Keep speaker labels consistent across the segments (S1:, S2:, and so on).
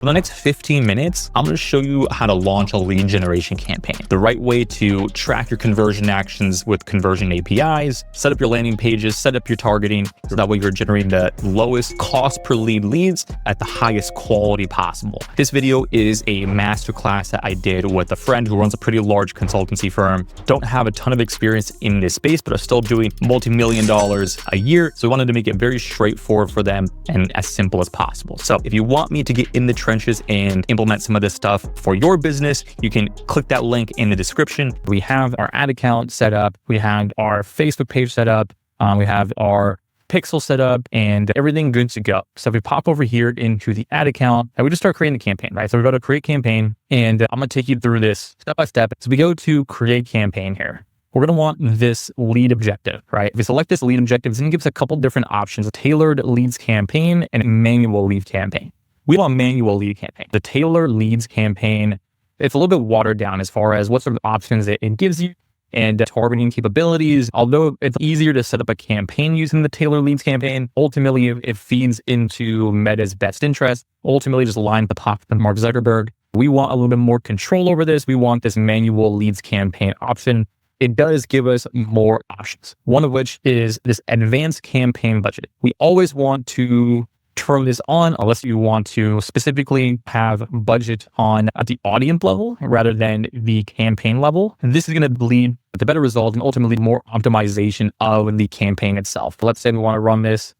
S1: For the next 15 minutes, I'm going to show you how to launch a lead generation campaign, the right way to track your conversion actions with conversion APIs, set up your landing pages, set up your targeting, so that way you're generating the lowest cost per lead leads at the highest quality possible. This video is a masterclass that I did with a friend who runs a pretty large consultancy firm. Don't have a ton of experience in this space, but are still doing multi-million dollars a year. So we wanted to make it very straightforward for them and as simple as possible. So if you want me to get in the trenches and implement some of this stuff for your business, you can click that link in the description. We have our ad account set up. We have our Facebook page set up. We have our pixel set up and everything good to go. So if we pop over here into the ad account and we just start creating the campaign, right? So we go to create campaign and I'm going to take you through this step by step. So we go to create campaign here. We're going to want this lead objective, right? If we select this lead objective, it's going to give us a couple different options: a tailored leads campaign and a manual lead campaign. We want manual lead campaign. The tailored leads campaign, it's a little bit watered down as far as what sort of options it gives you and targeting capabilities. Although it's easier to set up a campaign using the tailored leads campaign, ultimately it feeds into Meta's best interest, ultimately just align the pocket of Mark Zuckerberg. We want a little bit more control over this. We want this manual leads campaign option. It does give us more options, one of which is this advanced campaign budget. We always want to turn this on unless you want to specifically have budget on at the audience level rather than the campaign level. And this is going to lead to better results and ultimately more optimization of the campaign itself. Let's say we want to run this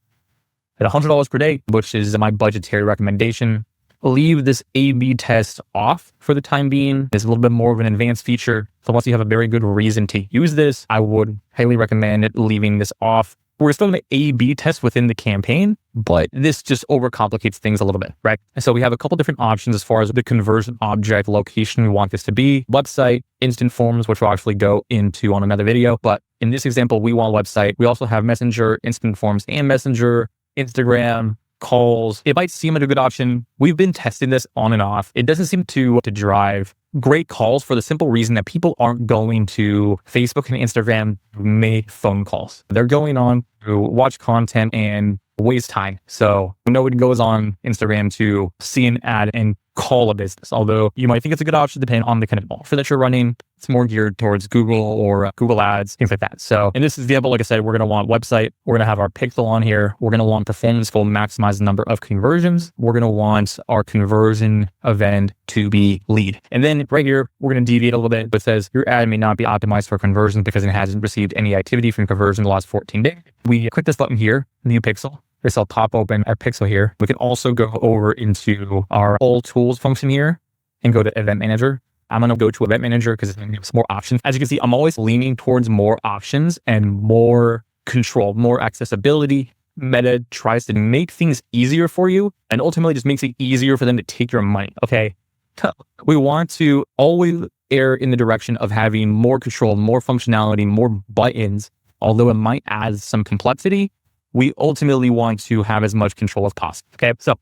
S1: at $100 per day, which is my budgetary recommendation. Leave this A/B test off for the time being. It's a little bit more of an advanced feature. So once you have a very good reason to use this, I would highly recommend leaving this off. We're still going to A/B test within the campaign, but this just overcomplicates things a little bit, right? And so we have a couple different options as far as the conversion object location we want this to be. Website, instant forms, which we'll actually go into on another video. But in this example, we want website. We also have Messenger, instant forms, and Messenger, Instagram, calls. It might seem like a good option. We've been testing this on and off. It doesn't seem to drive great calls for the simple reason that people aren't going to Facebook and Instagram to make phone calls. They're going on to watch content and waste time. So nobody goes on Instagram to see an ad and call a business. Although you might think it's a good option depending on the kind of offer that you're running. It's more geared towards Google or Google Ads, things like that. So in this example, like I said, we're going to want website. We're going to have our pixel on here. We're going to want performance will maximize the number of conversions. We're going to want our conversion event to be lead. And then right here, we're going to deviate a little bit. It says your ad may not be optimized for conversion because it hasn't received any activity from conversion in the last 14 days. We click this button here, new pixel. This will pop open our pixel here. We can also go over into our all tools function here and go to event manager. I'm going to go to event manager because it's going to give us more options. As you can see, I'm always leaning towards more options and more control, more accessibility. Meta tries to make things easier for you and ultimately just makes it easier for them to take your money. Okay. We want to always err in the direction of having more control, more functionality, more buttons. Although it might add some complexity, we ultimately want to have as much control as possible. Okay, so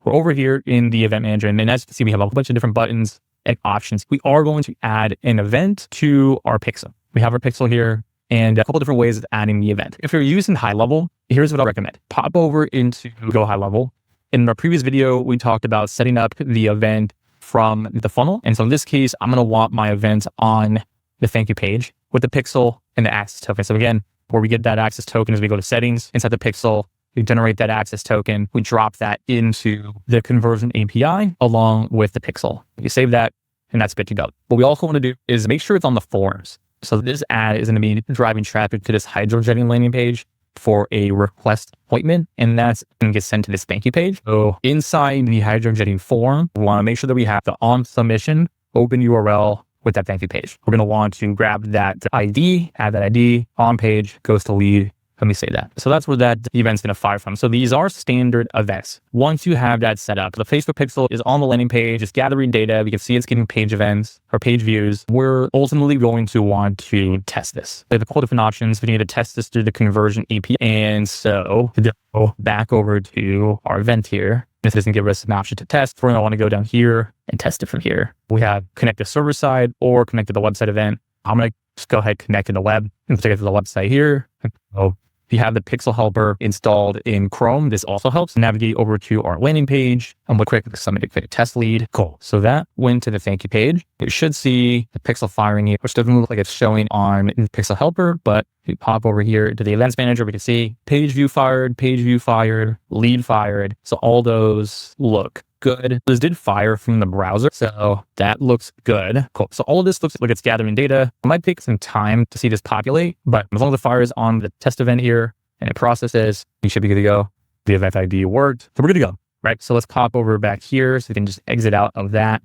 S1: we're over here in the event manager, and then as you can see, we have a bunch of different buttons and options. We are going to add an event to our pixel. We have our pixel here and a couple different ways of adding the event. If you're using high level, here's what I recommend. Pop over into Go High Level. In our previous video, we talked about setting up the event from the funnel. And so in this case, I'm going to want my event on the thank you page with the pixel and the access token. So again, where we get that access token is we go to settings inside the pixel, we generate that access token, we drop that into the conversion API along with the pixel. You save that and that's good to go. What we also want to do is make sure it's on the forms. So this ad is going to be driving traffic to this hydrojetting landing page for a request appointment, and that's going to get sent to this thank you page. So inside the hydrojetting form, we want to make sure that we have the on submission open URL with that thank you page. We're going to want to grab that ID, add that ID, on page, goes to lead. Let me say that. So that's where that event's going to fire from. So these are standard events. Once you have that set up, the Facebook pixel is on the landing page, it's gathering data. We can see it's getting page events or page views. We're ultimately going to want to test this. We have a couple different options. We need to test this through the conversion API. And so to go back over to our event here, this doesn't give us an option to test. We're going to want to go down here and test it from here. We have connect to server side or connect to the website event. I'm going to just go ahead, connect to the web and take it to the website here. If you have the Pixel helper installed in Chrome, this also helps. Navigate over to our landing page and we'll click submit a test lead. Cool. So that went to the thank you page. You should see the Pixel firing here, which doesn't look like it's showing on the Pixel helper, but if you pop over here to the events manager, we can see page view fired, lead fired. So all those look good. This did fire from the browser, so that looks good. Cool. So all of this looks like it's gathering data. It might take some time to see this populate, but as long as the fire is on the test event here and it processes, you should be good to go. The event ID worked, so we're good to go, right? So let's pop over back here so you can just exit out of that.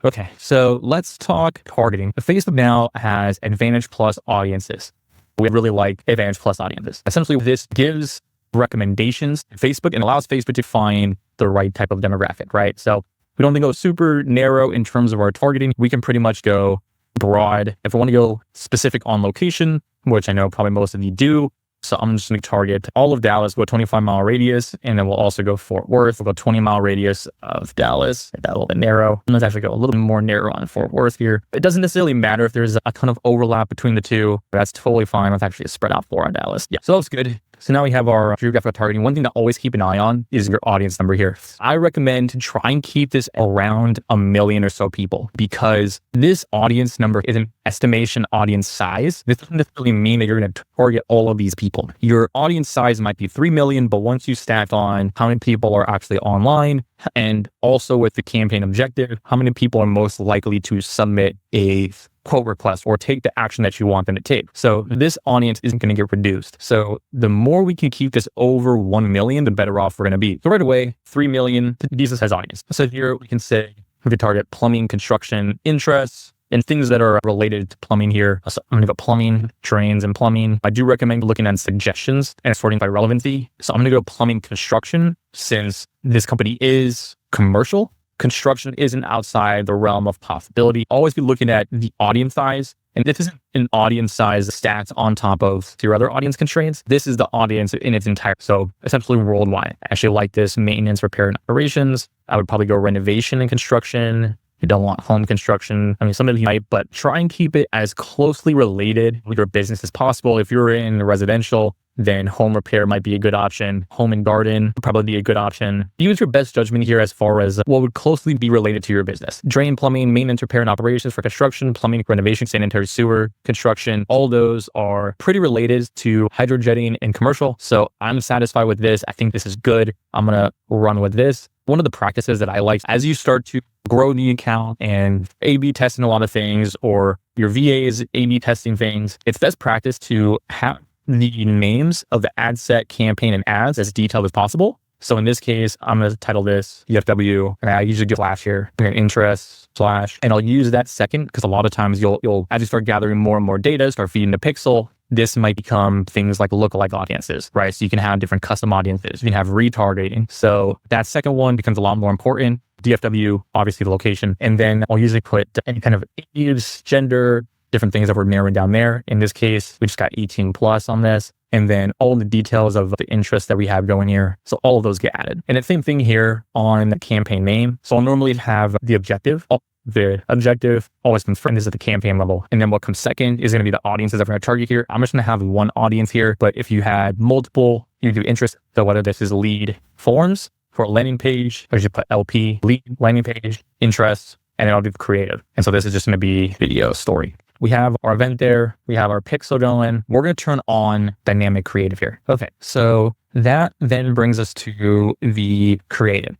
S1: Okay, so let's talk targeting. Facebook now has Advantage Plus audiences. We really like Advantage Plus audiences. Essentially, this gives recommendations to Facebook and allows Facebook to find the right type of demographic, right? So we don't think go super narrow in terms of our targeting. We can pretty much go broad. If we want to go specific on location, which I know probably most of you do, so I'm just going to target all of Dallas, go 25-mile radius, and then we'll also go Fort Worth. We'll go 20-mile radius of Dallas. That a little bit narrow. Let's actually go a little bit more narrow on Fort Worth here. It doesn't necessarily matter if there's a ton of overlap between the two. That's totally fine. Let's actually spread out for our Dallas. Yeah, so that's good. So now we have our geographical targeting. One thing to always keep an eye on is your audience number here. I recommend to try and keep this around 1 million or so people because this audience number is an estimation audience size. This doesn't necessarily mean that you're going to target all of these people. Your audience size might be 3 million, but once you stack on how many people are actually online and also with the campaign objective, how many people are most likely to submit a quote request or take the action that you want them to take. So this audience isn't going to get reduced. So the more we can keep this over 1 million, the better off we're going to be. So right away, 3 million, decent size audience. So here we can say we can target plumbing, construction, interests, and things that are related to plumbing here. So I'm going to go plumbing, drains, and plumbing. I do recommend looking at suggestions and sorting by relevancy. So I'm going to go plumbing construction since this company is commercial. Construction isn't outside the realm of possibility. Always be looking at the audience size. And this isn't an audience size stats on top of your other audience constraints. This is the audience in its entire, so essentially worldwide. I actually like this maintenance, repair, and operations. I would probably go renovation and construction. You don't want home construction. I mean, some of you might, but try and keep it as closely related with your business as possible. If you're in residential, then home repair might be a good option. Home and garden would probably be a good option. Use your best judgment here as far as what would closely be related to your business. Drain, plumbing, maintenance, repair, and operations for construction, plumbing, renovation, sanitary sewer, construction. All those are pretty related to hydrojetting and commercial. So I'm satisfied with this. I think this is good. I'm going to run with this. One of the practices that I like as you start to grow the account and A/B testing a lot of things, or your VA is A/B testing things, it's best practice to have the names of the ad set, campaign, and ads as detailed as possible. So in this case, I'm going to title this UFW, and I usually do slash here, interest slash, and I'll use that second because a lot of times you'll as you start gathering more and more data, start feeding the pixel, this might become things like lookalike audiences, right? So you can have different custom audiences. You can have retargeting. So that second one becomes a lot more important. DFW, obviously the location. And then I'll usually put any kind of age, gender, different things that we're narrowing down there. In this case, we just got 18 plus on this. And then all the details of the interest that we have going here. So all of those get added. And the same thing here on the campaign name. So I'll normally have the objective. The objective always comes first. This is at the campaign level. And then what comes second is going to be the audiences that we're going to target here. I'm just going to have one audience here. But if you had multiple, you do interest. So whether this is lead forms for a landing page, or you put LP, lead landing page, interest, and then I'll do the creative. And so this is just going to be video story. We have our event there. We have our pixel going. We're going to turn on dynamic creative here. Okay. So that then brings us to the creative.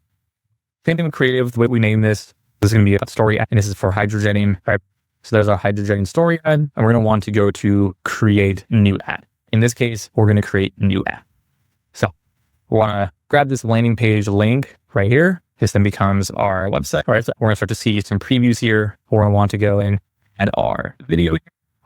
S1: Same thing with creative, the way we name this. This is going to be a story ad, and this is for hydrogetting, right? So there's our hydrogetting story ad, and we're going to want to go to create new ad. In this case, we're going to create new ad. So we want to grab this landing page link right here. This then becomes our website. All right, so we're going to start to see some previews here. We're going to want to go and add our video.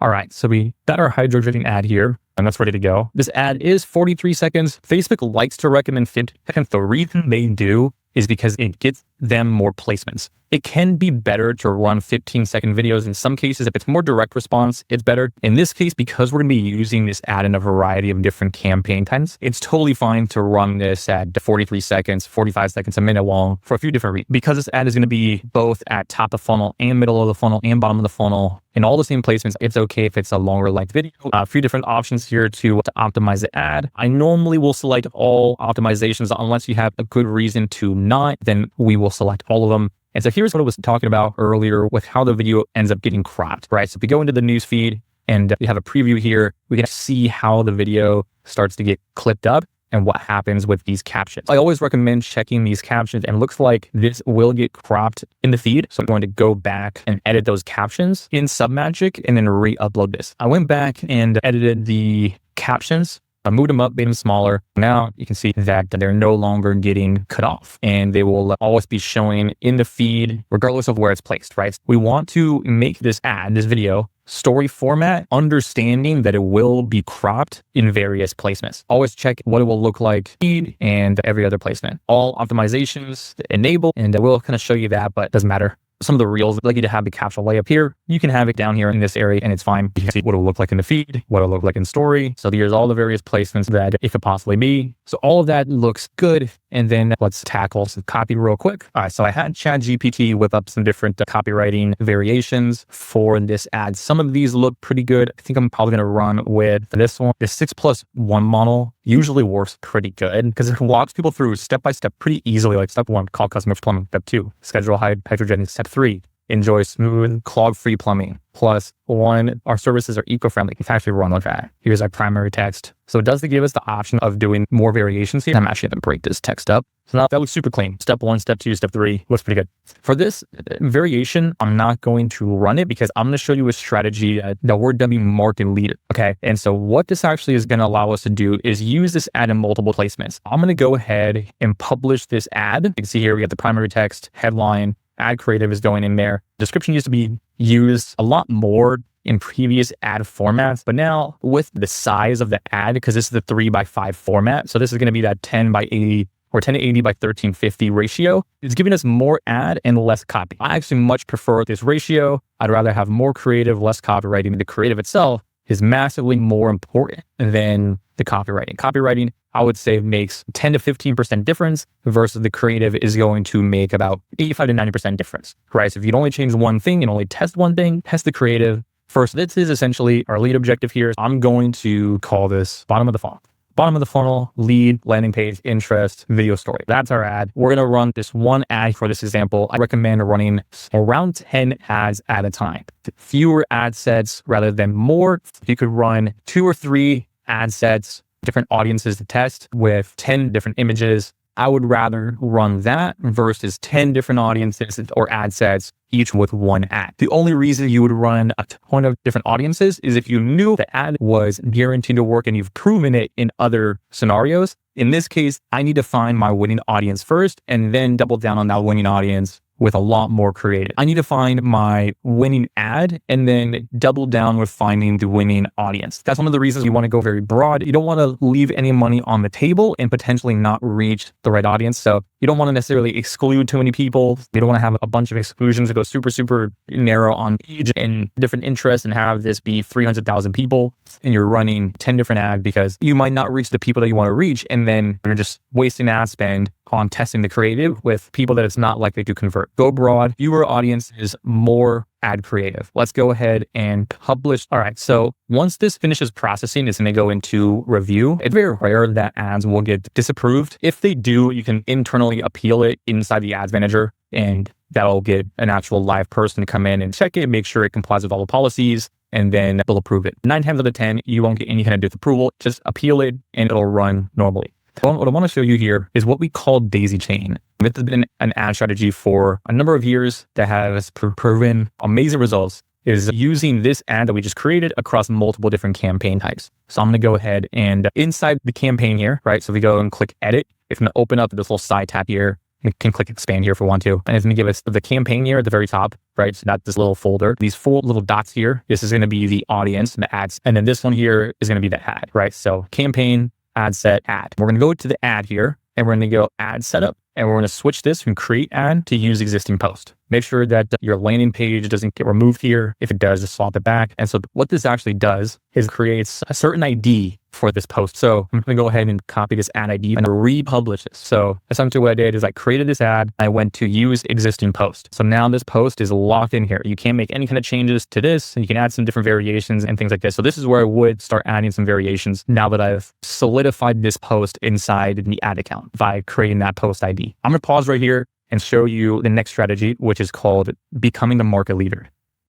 S1: All right, so we got our hydrogetting ad here, and that's ready to go. This ad is 43 seconds. Facebook likes to recommend 50 seconds. The reason they do is because it gets them more placements. It can be better to run 15-second videos. In some cases, if it's more direct response, it's better. In this case, because we're going to be using this ad in a variety of different campaign times, it's totally fine to run this at 43 seconds, 45 seconds, a minute long for a few different reasons. Because this ad is going to be both at top of the funnel and middle of the funnel and bottom of the funnel in all the same placements, it's okay if it's a longer length video. A few different options here to optimize the ad. I normally will select all optimizations unless you have a good reason to not, then we will select all of them. And so here's what I was talking about earlier with how the video ends up getting cropped, right? So if we go into the news feed and we have a preview here, we can see how the video starts to get clipped up and what happens with these captions. I always recommend checking these captions, and it looks like this will get cropped in the feed. So I'm going to go back and edit those captions in Submagic and then re-upload this. I went back and edited the captions. I moved them up, made them smaller. Now you can see that they're no longer getting cut off, and they will always be showing in the feed regardless of where it's placed, right? We want to make this ad, this video, story format, understanding that it will be cropped in various placements. Always check what it will look like feed and every other placement. All optimizations enable, and we'll kind of show you that, but it doesn't matter. Some of the reels, I'd like you to have the caption way up here. You can have it down here in this area and it's fine. You can see what it'll look like in the feed, what it'll look like in story. So here's all the various placements that it could possibly be. So all of that looks good. And then let's tackle some copy real quick. All right, so I had ChatGPT whip up some different copywriting variations for this ad. Some of these look pretty good. I think I'm probably gonna run with this one. The 6+1 model usually works pretty good because it walks people through step by step pretty easily. Like step 1, call customers plumbing. Step 2, schedule high hydrogen. Step 3, enjoy smooth, clog-free plumbing. +1, our services are eco-friendly. It's actually run with that. Here's our primary text. So it does give us the option of doing more variations here. I'm actually going to break this text up. So now that looks super clean. Step 1, step 2, step 3 looks pretty good. For this variation, I'm not going to run it because I'm going to show you a strategy that we're dubbing market leader. Okay. And so what this actually is going to allow us to do is use this ad in multiple placements. I'm going to go ahead and publish this ad. You can see here we have the primary text, headline, ad creative is going in there. Description used to be used a lot more in previous ad formats, but now with the size of the ad, because this is the 3:5 format, so this is going to be that 10:80 or 1080 by 1350 ratio, it's giving us more ad and less copy. I actually much prefer this ratio. I'd rather have more creative, less copywriting. The creative itself is massively more important than the copywriting. Copywriting, I would say, makes 10 to 15% difference versus the creative is going to make about 85 to 90% difference, right? So if you'd only change one thing and only test one thing, test the creative. First, this is essentially our lead objective here. I'm going to call this bottom of the funnel. Bottom of the funnel, lead, landing page, interest, video story. That's our ad. We're going to run this one ad for this example. I recommend running around 10 ads at a time. Fewer ad sets rather than more. You could run 2 or 3 ad sets, different audiences to test with 10 different images. I would rather run that versus 10 different audiences or ad sets, each with one ad. The only reason you would run a ton of different audiences is if you knew the ad was guaranteed to work and you've proven it in other scenarios. In this case, I need to find my winning audience first and then double down on that winning audience with a lot more creative. I need to find my winning ad and then double down with finding the winning audience. That's one of the reasons you want to go very broad. You don't want to leave any money on the table and potentially not reach the right audience. So you don't want to necessarily exclude too many people. You don't want to have a bunch of exclusions that go super, super narrow on each and different interests and have this be 300,000 people and you're running 10 different ads because you might not reach the people that you want to reach. And then you're just wasting ad spend on testing the creative with people that it's not likely to convert. Go broad, fewer audiences, more ad creative. Let's go ahead and publish. All right. So once this finishes processing, it's going to go into review. It's very rare that ads will get disapproved. If they do, you can internally appeal it inside the ads manager, and that'll get an actual live person to come in and check it, make sure it complies with all the policies, and then they'll approve it. 9 times out of 10, you won't get any kind of disapproval. Just appeal it and it'll run normally. What I want to show you here is what we call daisy chain. This has been an ad strategy for a number of years that has proven amazing results, is using this ad that we just created across multiple different campaign types. So I'm going to go ahead and inside the campaign here, right? So we go and click edit. It's going to open up this little side tab here. You can click expand here if we want to. And it's going to give us the campaign here at the very top, right? So not this little folder. These 4 little dots here, this is going to be the audience and the ads. And then this one here is going to be the ad, right? So campaign, ad set, ad. We're going to go to the ad here and we're going to go ad setup. And we're going to switch this from create ad to use existing post. Make sure that your landing page doesn't get removed here. If it does, just swap it back. And so what this actually does is creates a certain ID for this post. So I'm going to go ahead and copy this ad ID and republish this. So essentially what I did is I created this ad. I went to use existing post. So now this post is locked in here. You can't make any kind of changes to this, and you can add some different variations and things like this. So this is where I would start adding some variations now that I've solidified this post inside the ad account by creating that post ID. I'm going to pause right here and show you the next strategy, which is called becoming the market leader.